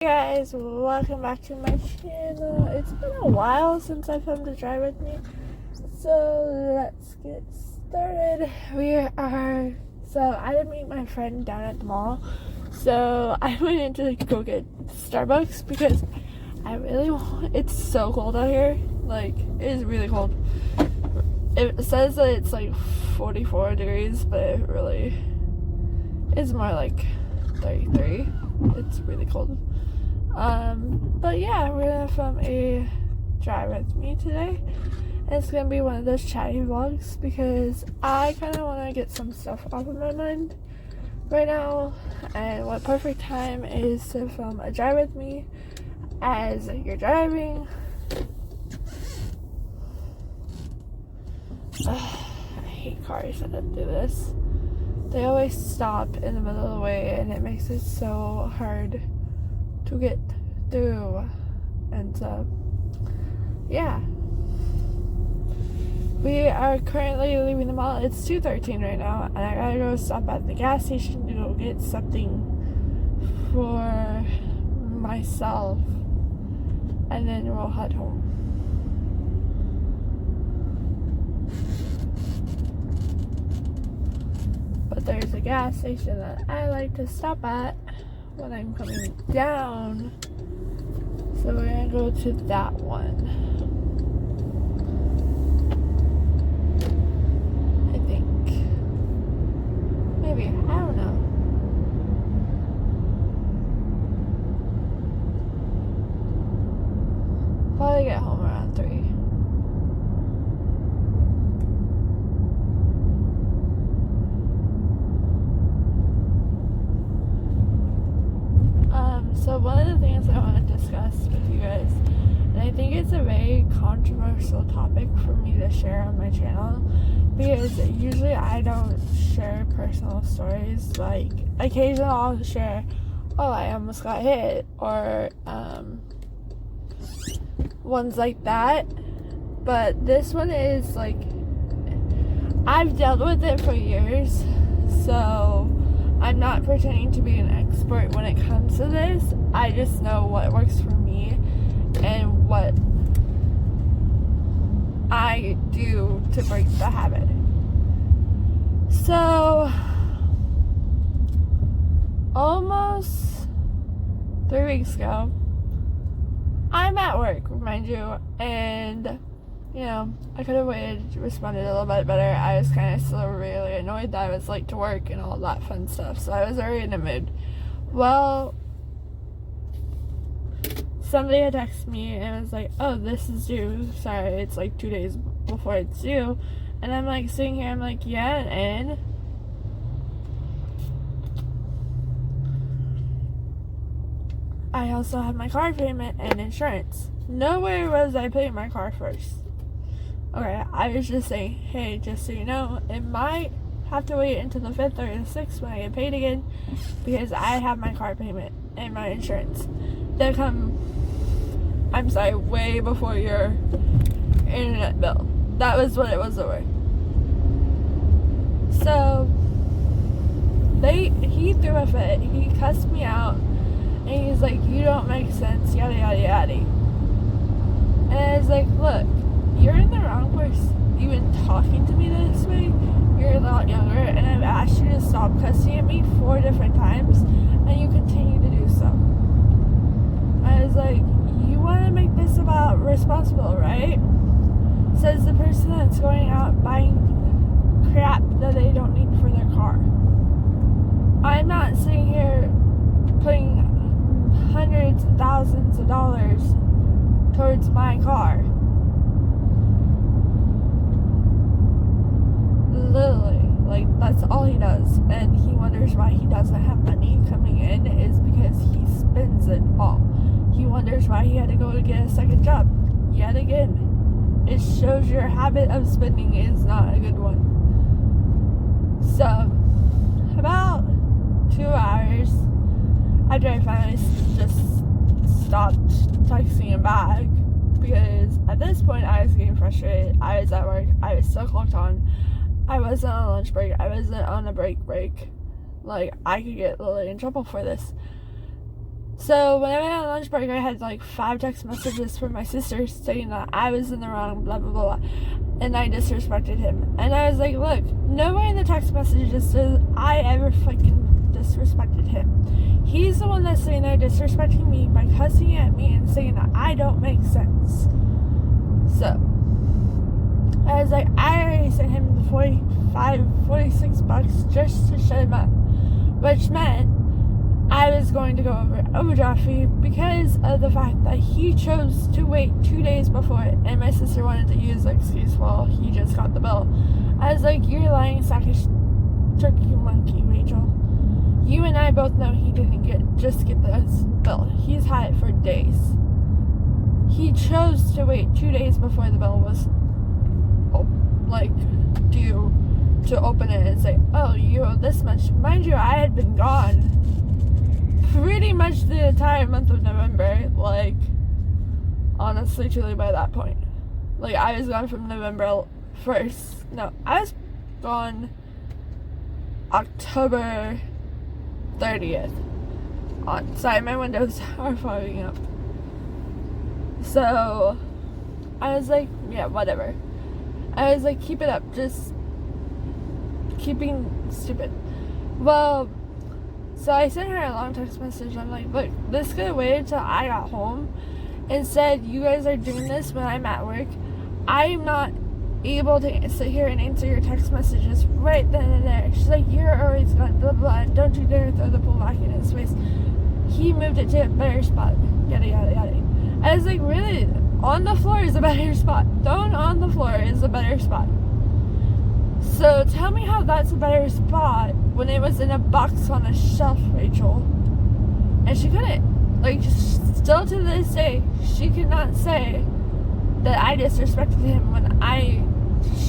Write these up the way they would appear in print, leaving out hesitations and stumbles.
Hey guys, welcome back to my channel. It's been a while since I filmed a drive with me, so let's get started. I didn't meet my friend down at the mall, so I went in to go get Starbucks because it's so cold out here. Like, it is really cold. It says that it's like 44 degrees, but it really is more like 33. It's really cold. But yeah, we're gonna film a drive with me today. And it's gonna be one of those chatty vlogs because I kind of want to get some stuff off of my mind right now. And what perfect time is to film a drive with me as you're driving. I hate cars that do this. They always stop in the middle of the way and it makes it so hard to get through. And so yeah, we are currently leaving the mall. It's 2:13 right now and I gotta go stop at the gas station to go get something for myself and then we'll head home. But there's a gas station that I like to stop at when I'm coming down, so we're gonna go to that one. I think maybe, I don't know. Probably get home around 3. So one of the things I want to discuss with you guys, and I think it's a very controversial topic for me to share on my channel, because usually I don't share personal stories. Like, occasionally I'll share, oh, I almost got hit, or ones like that. But this one is like, I've dealt with it for years, so I'm not pretending to be an expert when it comes to this. I just know what works for me and what I do to break the habit. So, almost 3 weeks ago, I'm at work, mind you, and you know, I could have waited, responded a little bit better. I was kind of still really annoyed that I was late to work and all that fun stuff, so I was already in a mood. Well, somebody had texted me and was like, oh, this is due. Sorry, it's like 2 days before it's due. And I'm like sitting here, I'm like, yeah, and I also have my car payment and insurance. Nowhere was I paying my car first. Okay, I was just saying, hey, just so you know, it might have to wait until the 5th or the 6th when I get paid again, because I have my car payment and my insurance that come, I'm sorry, way before your internet bill. That was what it was over. So, he threw a fit, he cussed me out, and he's like, you don't make sense, yada yada yada. And I was like, look, you're in the wrong place even talking to me this way. You're a lot younger, and I've asked you to stop cussing at me 4 different times, and you continue to do so. I was like, you want to make this about responsible, right? Says the person that's going out buying crap that they don't need for their car. I'm not sitting here putting hundreds and thousands of dollars towards my car. Literally, like, that's all he does. And he wonders why he doesn't have money coming in is because he spends it all. He wonders why he had to go to get a second job yet again. It shows your habit of spending is not a good one. So, about 2 hours after I finally just stopped texting him back, because at this point I was getting frustrated. I was at work, I was so clocked on, I wasn't on a lunch break, I wasn't on a break. Like, I could get Lily in trouble for this. So when I went on lunch break, I had like 5 text messages from my sister saying that I was in the wrong, blah, blah, blah, and I disrespected him. And I was like, look, nowhere in the text messages says I ever fucking disrespected him. He's the one that's sitting there disrespecting me by cussing at me and saying that I don't make sense. So I was like, I already sent him the $46 just to shut him up, which meant I was going to go over overdraft fee because of the fact that he chose to wait 2 days before it, and my sister wanted to use the excuse, well, he just got the bill. I was like, you're lying sack of turkey monkey, Rachel. You and I both know he didn't just get this bill. He's had it for days. He chose to wait 2 days before the bill was due to open it and say, oh, you owe this much. Mind you, I had been gone pretty much the entire month of November, honestly, truly, by that point. I was gone from November 1st. No, I was gone October 30th. Sorry, my windows are fogging up. So, I was like, yeah, whatever. I was like, keep it up, just keep being stupid. Well, so I sent her a long text message. I'm like, look, this could have waited till I got home. Instead, you guys are doing this when I'm at work. I'm not able to sit here and answer your text messages right then and there. She's like, you're always gone, blah, blah, and don't you dare throw the pool back in his face. He moved it to a better spot, yada, yada, yada. I was like, really? On the floor is a better spot. Thrown on the floor is a better spot. So tell me how that's a better spot when it was in a box on a shelf, Rachel. And she couldn't. Still to this day, she could not say that I disrespected him when I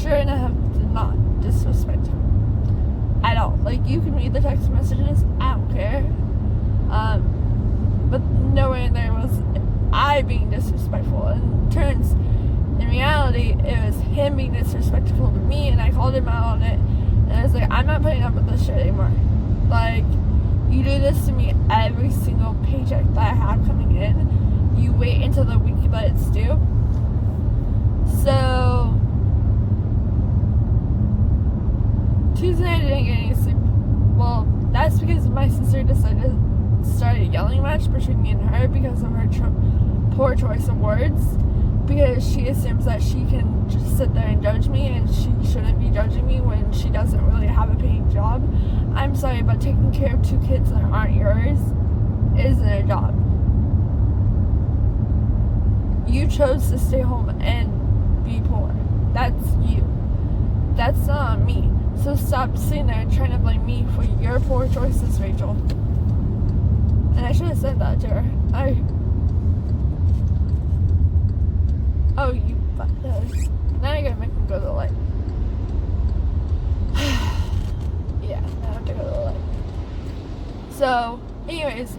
sure enough did not disrespect him at all. You can read the text messages, I don't care. But nowhere in there was I being disrespectful. And turns, in reality, it was him being disrespectful to me, and I called him out on it. And I was like, I'm not putting up with this shit anymore. You do this to me every single paycheck that I have coming in. You wait until the week that it's due. So, Tuesday night I didn't get any sleep. Well, that's because my sister decided to start a yelling match between me and her because of her poor choice of words. Because she assumes that she can just sit there and judge me, and she shouldn't be judging me when she doesn't really have a paying job. I'm sorry, but taking care of 2 kids that aren't yours isn't a job. You chose to stay home and be poor. That's you. That's not on me. So stop sitting there and trying to blame me for your poor choices, Rachel. And I should have said that to her. Oh, you butthole. Now you're gonna make me go to the light. Yeah, now I have to go to the light. So, anyways,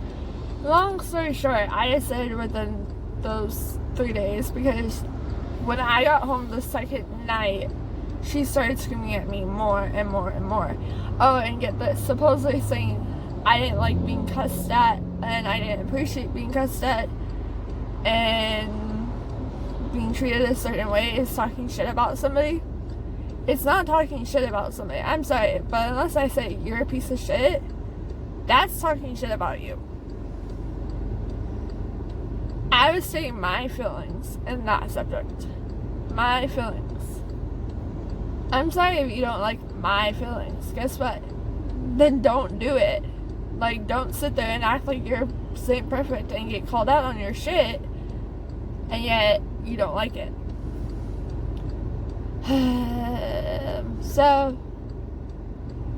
long story short, I decided within those 3 days, because when I got home the second night, she started screaming at me more and more and more. Oh, and get this, supposedly saying I didn't like being cussed at, and I didn't appreciate being cussed at, and being treated a certain way is talking shit about somebody. It's not talking shit about somebody. I'm sorry, but unless I say you're a piece of shit, that's talking shit about you. I was saying my feelings in that subject. My feelings. I'm sorry if you don't like my feelings. Guess what? Then don't do it. Don't sit there and act like you're Saint Perfect and get called out on your shit, and yet you don't like it. So,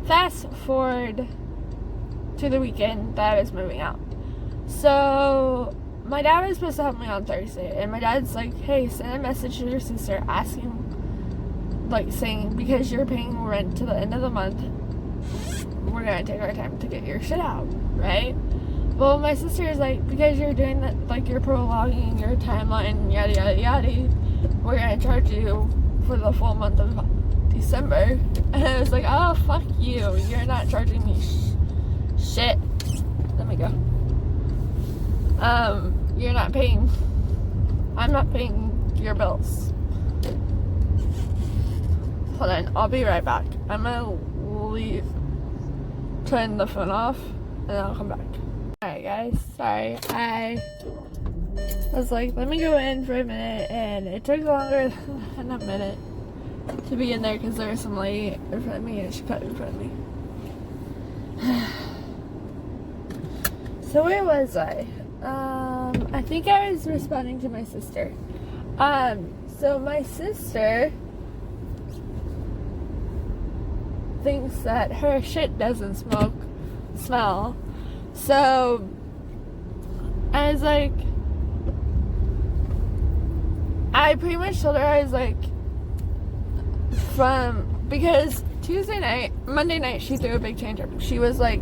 fast forward to the weekend that I was moving out. So, my dad was supposed to help me on Thursday, and my dad's like, hey, send a message to your sister asking, saying, because you're paying rent to the end of the month, we're gonna take our time to get your shit out, right? Well, my sister is like, because you're doing that, you're prolonging your timeline, yada, yada, yada, we're gonna charge you for the full month of December. And I was like, oh, fuck you. You're not charging me shit. Let me go. you're not paying, I'm not paying your bills. Hold on, I'll be right back. I'm gonna leave, turn the phone off, and then I'll come back. Alright guys, sorry, I was like, let me go in for a minute, and it took longer than a minute to be in there because there was some lady in front of me and she cut in front of me. So where was I? I think I was responding to my sister. So my sister thinks that her shit doesn't smell. So I was like, I pretty much told her, I was like, because Monday night, she threw a big tantrum. She was like,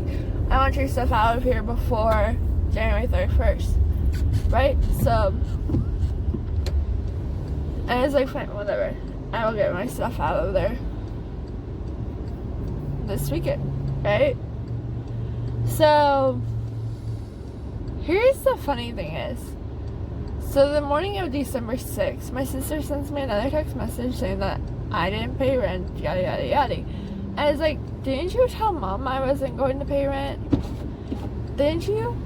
I want your stuff out of here before January 31st. Right? So I was like, fine, whatever. I will get my stuff out of there this weekend. Right? So here's the funny thing is, so the morning of December 6th, my sister sends me another text message saying that I didn't pay rent, yada yada yada. And I was like, didn't you tell mom I wasn't going to pay rent? Didn't you?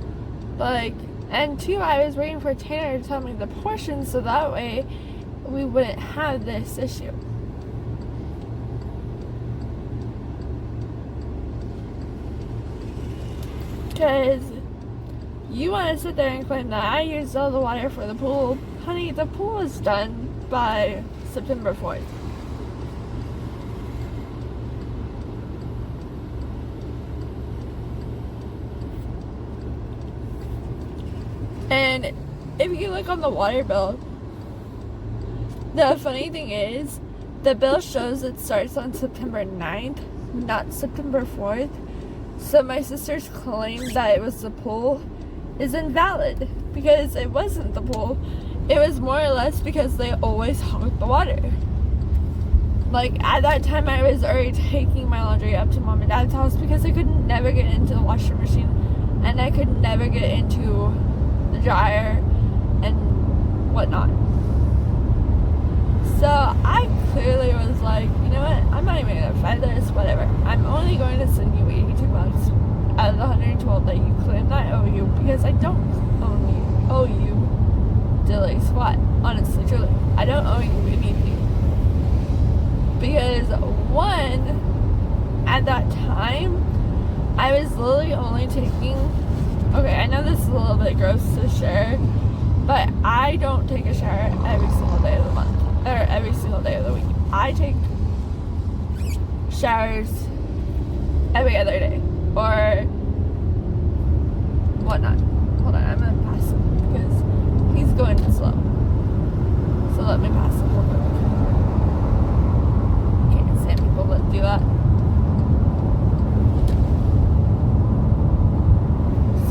Like, and two, I was waiting for Tanner to tell me the portion so that way we wouldn't have this issue. Because you want to sit there and claim that I used all the water for the pool. Honey, the pool is done by September 4th. And if you look on the water bill, the funny thing is, the bill shows it starts on September 9th, not September 4th. So my sister's claim that it was the pool is invalid because it wasn't the pool. It was more or less because they always hog the water. Like, at that time, I was already taking my laundry up to mom and dad's house because I could never get into the washer machine and I could never get into the dryer and whatnot. So I clearly was like, you know what, I'm not even gonna fight this, whatever. I'm only going to send you 82 bucks out of the 112 that you claim that I owe you because I don't owe you dilly squat. Honestly, truly, I don't owe you anything. Because one, at that time, I was literally only taking, okay, I know this is a little bit gross to share, but I don't take a shower every single day of the month. Or every single day of the week. I take showers every other day. Or whatnot. Hold on, I'm gonna pass him because he's going slow. So let me pass him real quick. Can't stand people that do that.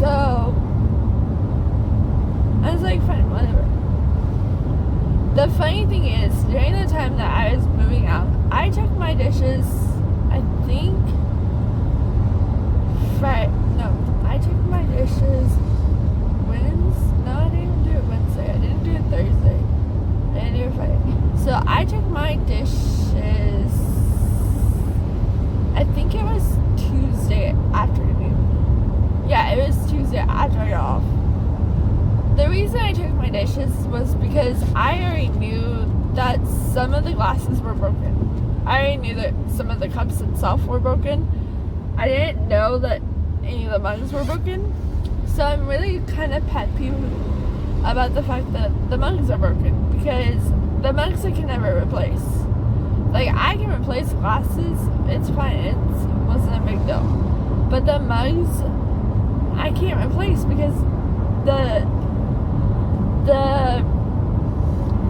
So I was like, fine, whatever. The funny thing is, during the time that I was moving out, I took my dishes, I think, I took my dishes I didn't do it Wednesday, I didn't do it Thursday, I didn't do it Friday. So I took my dishes, I think it was Tuesday afternoon. Yeah, it was Tuesday after I got off. The reason I took my dishes was because I already knew that some of the glasses were broken. I already knew that some of the cups itself were broken. I didn't know that any of the mugs were broken. So I'm really kind of pet peeve about the fact that the mugs are broken because the mugs I can never replace. Like, I can replace glasses, it's fine, it wasn't a big deal. But the mugs, I can't replace because the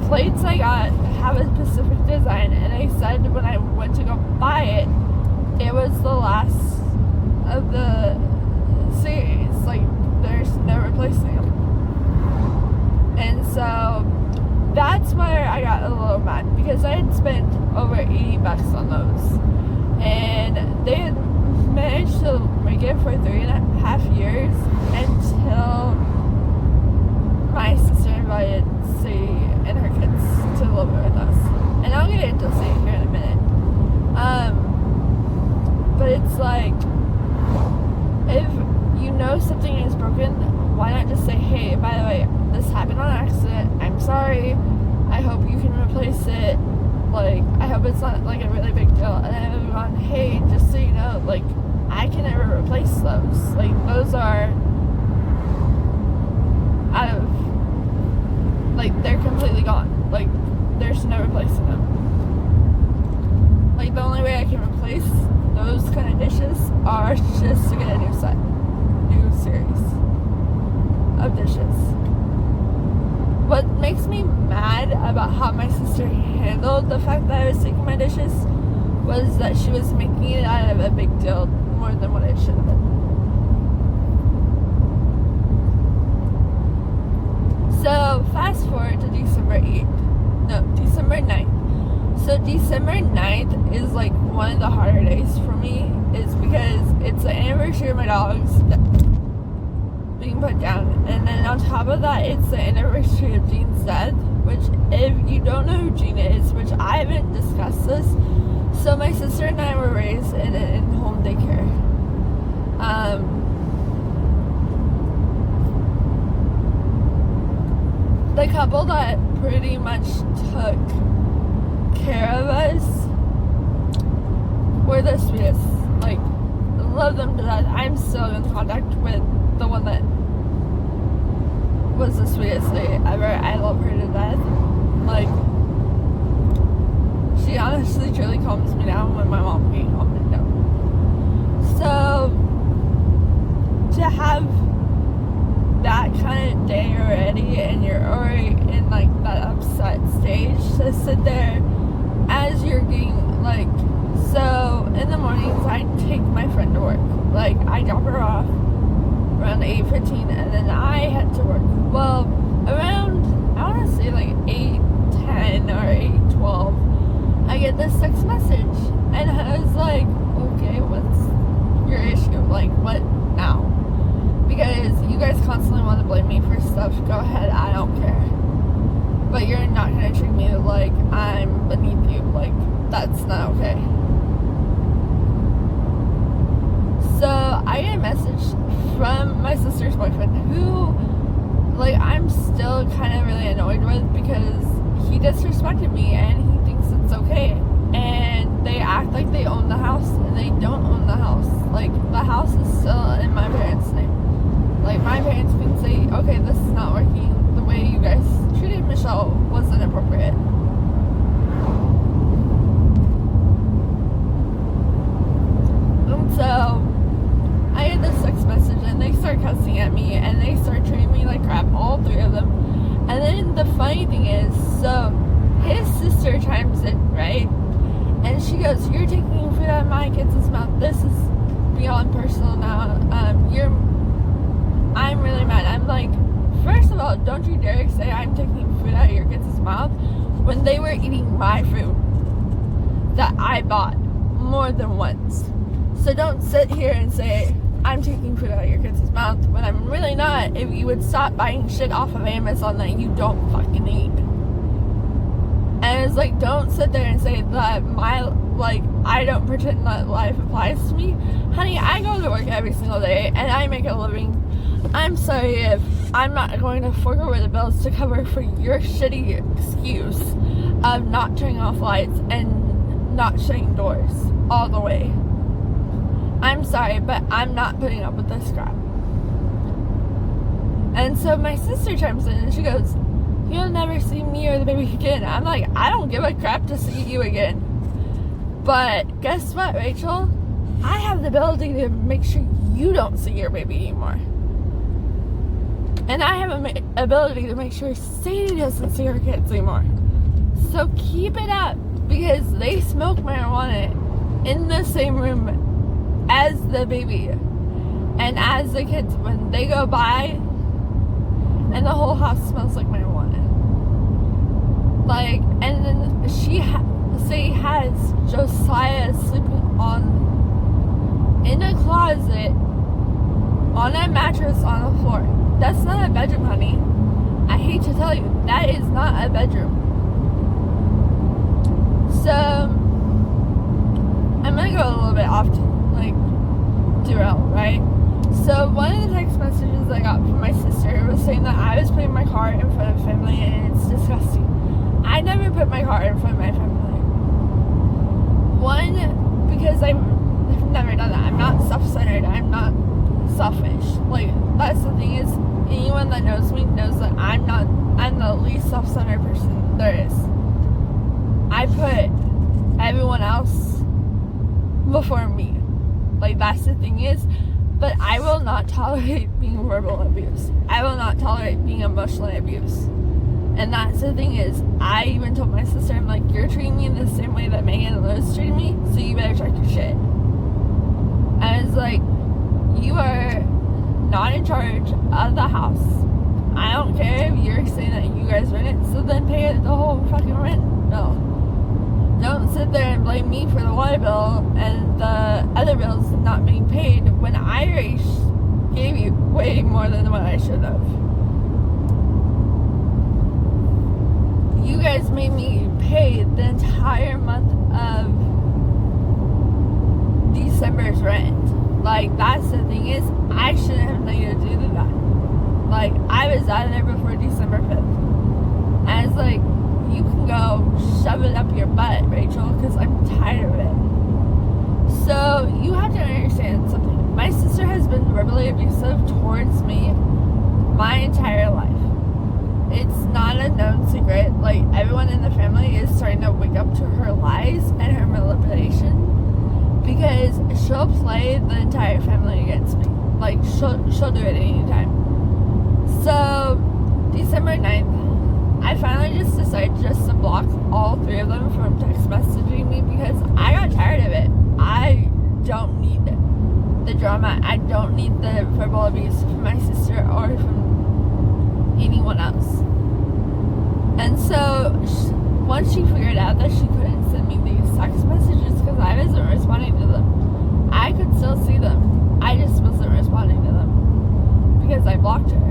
plates I got have a specific design, and I said when I went to go buy it, it was the last of the series. Like, there's no replacing them. And so that's where I got a little mad because I had spent over 80 bucks on those, and they had managed to make it for 3.5 years until get into it here in a minute. But it's like, if you know something is broken, why not just say, hey, by the way, this happened on accident, I'm sorry, I hope you can replace it, like, I hope it's not like a really big deal. And then I move on, hey, just so you know, like, I can never replace those. Like, those are out of, like, they're completely gone. Like, there's no replacing them. Like, the only way I can replace those kind of dishes are just to get a new series of dishes. What makes me mad about how my sister handled the fact that I was taking my dishes was that she was making it out of a big deal more than what it should have been. So, fast forward to December 9th. So, December 9th is like one of the harder days for me, is because it's the anniversary of my dogs being put down, and then on top of that, it's the anniversary of Jean's death, which, if you don't know who Jean is, which I haven't discussed this, so my sister and I were raised in in-home daycare. The couple that pretty much took care of us were the sweetest. Like, love them to death. I'm still in contact with the one that was the sweetest lady ever. I love her to death. Like, she honestly truly calms me down when my mom can't calm me down. So, to have that kind of day already, and you're already in like that upset stage, to sit there as you're getting, like, so in the mornings I take my friend to work. Like, I drop her off around 8:15, and then I head to work. Well, around, I want to say like 8:10 or 8:12, I get this text message, and I was like, okay, what's your issue? Like, what now? Because you guys constantly want to blame me for stuff. Go ahead, I don't care. But you're not going to treat me like I'm beneath you. Like, that's not okay. So, I get a message from my sister's boyfriend, who, like, I'm still kind of really annoyed with, because he disrespected me and he thinks it's okay. And they act like they own the house, and they don't own the house. Like, the house is still in my parents' name. Like, my parents can say, okay, this is not working. The way you guys treated Michelle wasn't appropriate. And so, I get this text message, and they start cussing at me, and they start treating me like crap, all three of them. And then the funny thing is, so, his sister chimes in, right? And she goes, you're taking food out of my kids' mouth. This is beyond personal now. I'm really mad. I'm like, first of all, don't you dare say I'm taking food out of your kids' mouth when they were eating my food that I bought more than once. So don't sit here and say I'm taking food out of your kids' mouth when I'm really not. If you would stop buying shit off of Amazon that you don't fucking need. And it's like, don't sit there and say that I don't pretend that life applies to me. Honey, I go to work every single day and I make a living. I'm sorry if I'm not going to fork over the bills to cover for your shitty excuse of not turning off lights and not shutting doors all the way. I'm sorry, but I'm not putting up with this crap. And so my sister chimes in and she goes, you'll never see me or the baby again. I'm like, I don't give a crap to see you again. But guess what, Rachel? I have the ability to make sure you don't see your baby anymore. And I have an ability to make sure Sadie doesn't see her kids anymore. So keep it up, because they smoke marijuana in the same room as the baby and as the kids when they go by, and the whole house smells like marijuana. Like, and then Sadie has Josiah sleeping in a closet on a mattress on the floor. That's not a bedroom, honey. I hate to tell you, that is not a bedroom. So, I'm gonna go a little bit off, derail, right? So, one of the text messages I got from my sister was saying that I was putting my car in front of family, and it's disgusting. I never put my car in front of my family. One, because I've never done that. I'm not self-centered. I'm not selfish. That's the thing is, anyone that knows me knows that I'm the least self-centered person there is. I put everyone else before me. That's the thing is, but I will not tolerate being verbal abuse. I will not tolerate being emotionally abused. And that's the thing is, I even told my sister, I'm like, you're treating me in the same way that Megan and Liz treated me, so you better check your shit. I was like, you are not in charge of the house. I don't care if you're saying that you guys rent it, so then pay the whole fucking rent bill. Don't sit there and blame me for the water bill and the other bills not being paid when I already gave you way more than what I should have. You guys made me pay the entire month of December's rent. That's the thing is, I shouldn't have needed to do that. I was out of there before December 5th. I was like, you can go shove it up your butt, Rachel, because I'm tired of it. So, you have to understand something. My sister has been verbally abusive towards me my entire life. It's not a known secret. Everyone in the family is starting to wake up to her lies and her manipulation, because she'll play the entire family against me. She'll do it anytime. So, December 9th, I finally just decided just to block all three of them from text messaging me, because I got tired of it. I don't need the drama. I don't need the verbal abuse from my sister or from anyone else. And so, once she figured out that she couldn't send me these text messages because I wasn't responding to them, I could still see them. I just wasn't responding to them because I blocked her.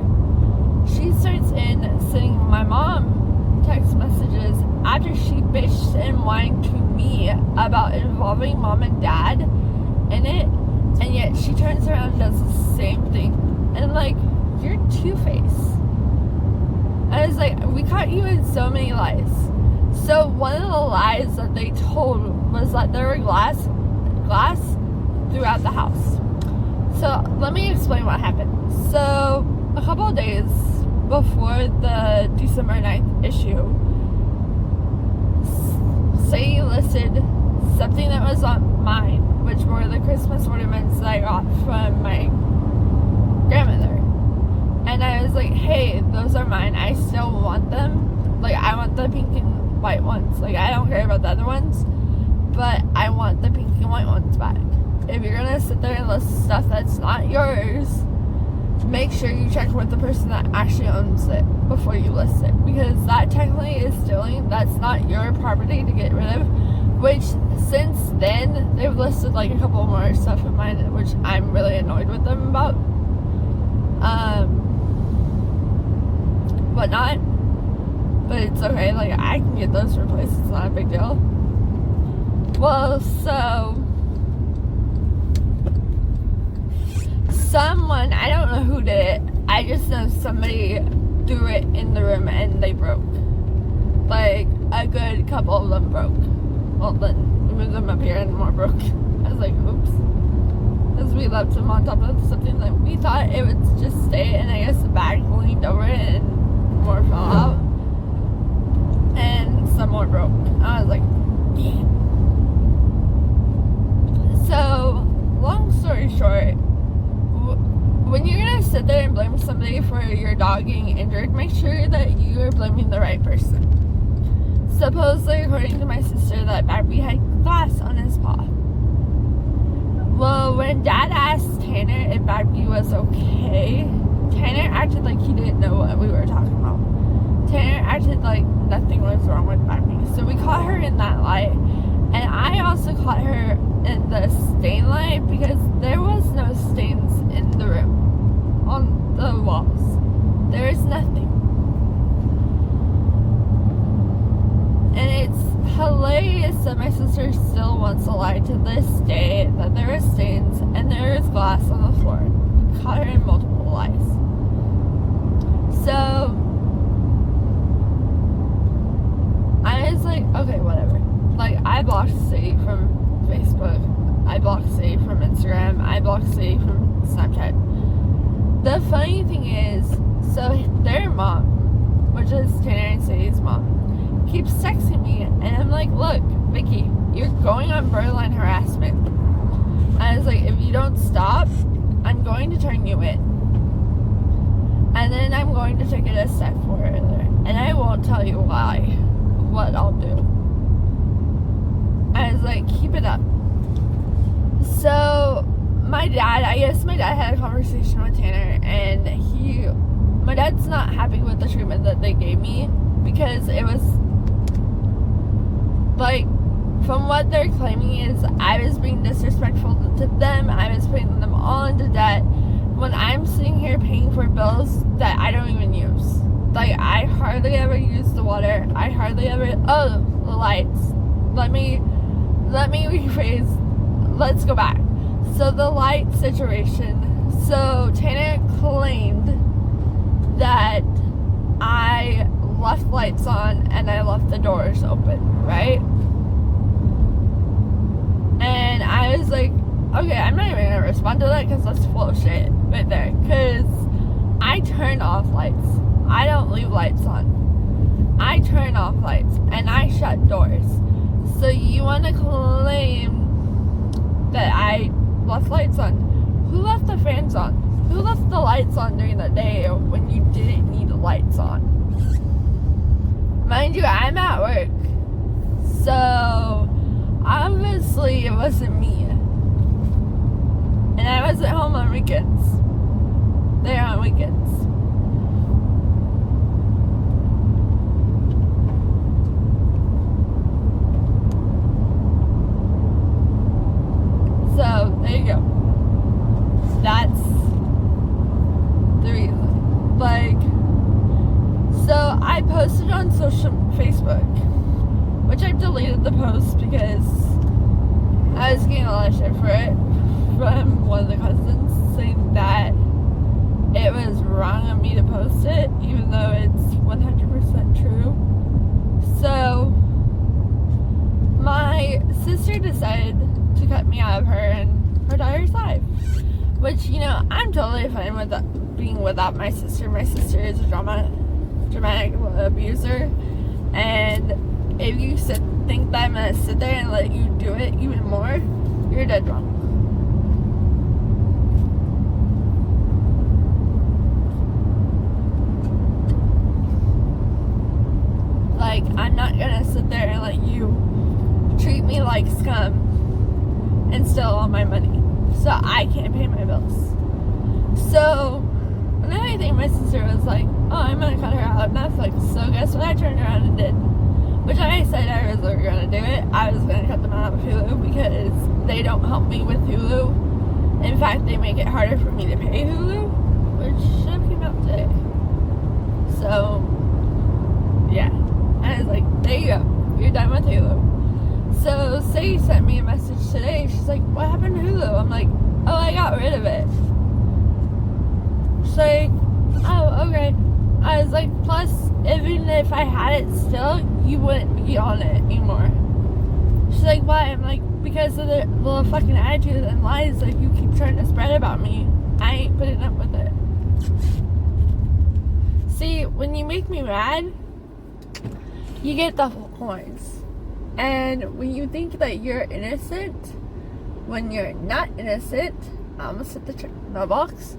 She starts sending my mom text messages after she bitched and whined to me about involving mom and dad in it, and yet she turns around and does the same thing. And you're two-faced. I was like, we caught you in so many lies. So one of the lies that they told was that there were glass throughout the house. So let me explain what happened. So a couple of days before the December 9th issue, Sadie listed something that was on mine, which were the Christmas ornaments that I got from my grandmother. And I was like, hey, those are mine. I still want them. I want the pink and white ones. I don't care about the other ones, but I want the pink and white ones back. If you're gonna sit there and list stuff that's not yours, make sure you check with the person that actually owns it before you list it, because that technically is stealing. That's not your property to get rid of, which since then they've listed a couple more stuff of mine, which I'm really annoyed with them about. Whatnot, but it's okay. I can get those replaced. It's not a big deal. Well, so someone, I don't know who did it. I just know somebody threw it in the room and they broke. A good couple of them broke. Well, then we moved them up here and more broke. I was like, oops. Because we left them on top of something that we thought it would just stay, and I guess the bag leaned over it and more fell out, and some more broke. I was like, damn. So, long story short, when you're gonna sit there and blame somebody for your dog getting injured, make sure that you are blaming the right person. Supposedly, according to my sister, that Barbie had glass on his paw. Well, when Dad asked Tanner if Barbie was okay, Tanner acted like he didn't know what we were talking about. Tanner acted like nothing was wrong with Barbie. So we caught her in that lie. And I also caught her in the stain lie, because there was no stains in the room. On the walls. There is nothing. And it's hilarious So my sister still wants to lie to this day that there are stains and there is glass on the floor. We caught her in multiple lies. So I was like, okay, whatever. Like, I blocked Sadie from Facebook. I blocked Sadie from Instagram. I blocked Sadie from Snapchat. The funny thing is, so their mom, which is Tanner and Sadie's mom, keeps texting me, and I'm like, look, Vicky, you're going on borderline harassment. I was like, if you don't stop, I'm going to turn you in. And then I'm going to take it a step further. And I won't tell you what I'll do. I was like, keep it up. So, my dad had a conversation with Tanner, and my dad's not happy with the treatment that they gave me, because it was, like, from what they're claiming is I was being disrespectful to them, I was putting them all into debt, when I'm sitting here paying for bills that I don't even use. Like, I hardly ever use the water, the lights. Let me rephrase, let's go back. So the light situation, so Tanner claimed that I left lights on and I left the doors open, right? And I was like, okay, I'm not even gonna respond to that because that's full of shit right there. Because I turn off lights. I don't leave lights on. I turn off lights and I shut doors. So you want to claim that I left lights on? Who left the fans on? Who left the lights on during the day when you didn't need the lights on? Mind you, I'm at work. So obviously it wasn't me. And I wasn't home on weekends. They're on weekends. So, there you go. That's the reason. Like, so I posted on Facebook, which I've deleted the post because I was getting a lot of shit for it from one of the cousins, saying that it was wrong of me to post it, even though it's 100% true. So, my sister decided to cut me out of her and her daughter's life. Which, you know, I'm totally fine with being without my sister. My sister is a dramatic abuser. And if you think that I'm going to sit there and let you do it even more, you're dead wrong. Like, I'm not going to sit there and let you treat me like scum and steal all my money so I can't pay my bills. So another thing, my sister was like, oh, I'm gonna cut her out of Netflix. So guess what I turned around and did? Which I said I was gonna do it. I was gonna cut them out of Hulu because they don't help me with Hulu. In fact, they make it harder for me to pay Hulu, which should have came out today. So yeah, I was like, there you go, you're done with Hulu. So Sadie sent me a message today. She's like, what happened to Hulu? I'm like, oh, I got rid of it. She's like, oh, okay. I was like, plus, even if I had it still, you wouldn't be on it anymore. She's like, why? I'm like, because of the little fucking attitude and lies that you keep trying to spread about me. I ain't putting up with it. See, when you make me mad, you get the horns. And when you think that you're innocent, when you're not innocent, I almost hit the mailbox.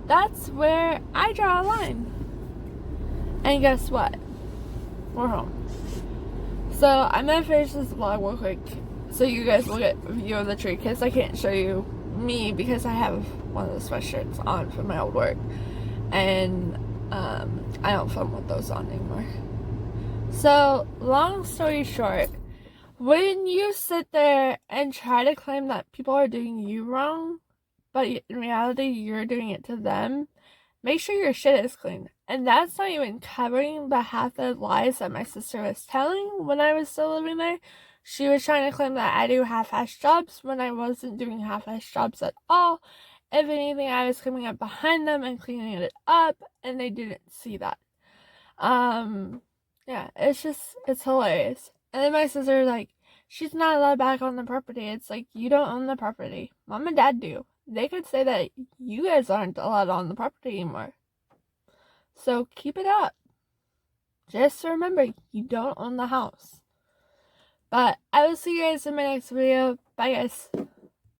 That's where I draw a line. And guess what? We're home. So I'm gonna finish this vlog real quick, so you guys will get a view of the tree. Because I can't show you me because I have one of the sweatshirts on from my old work, and I don't film with those on anymore. So, long story short, when you sit there and try to claim that people are doing you wrong, but in reality you're doing it to them, make sure your shit is clean. And that's not even covering the half-fed lies that my sister was telling when I was still living there. She was trying to claim that I do half-assed jobs when I wasn't doing half-assed jobs at all. If anything, I was coming up behind them and cleaning it up, and they didn't see that. Yeah, it's hilarious. And then my sister, like, she's not allowed back on the property. It's like, you don't own the property. Mom and Dad do. They could say that you guys aren't allowed on the property anymore. So keep it up. Just remember, you don't own the house. But I will see you guys in my next video. Bye, guys.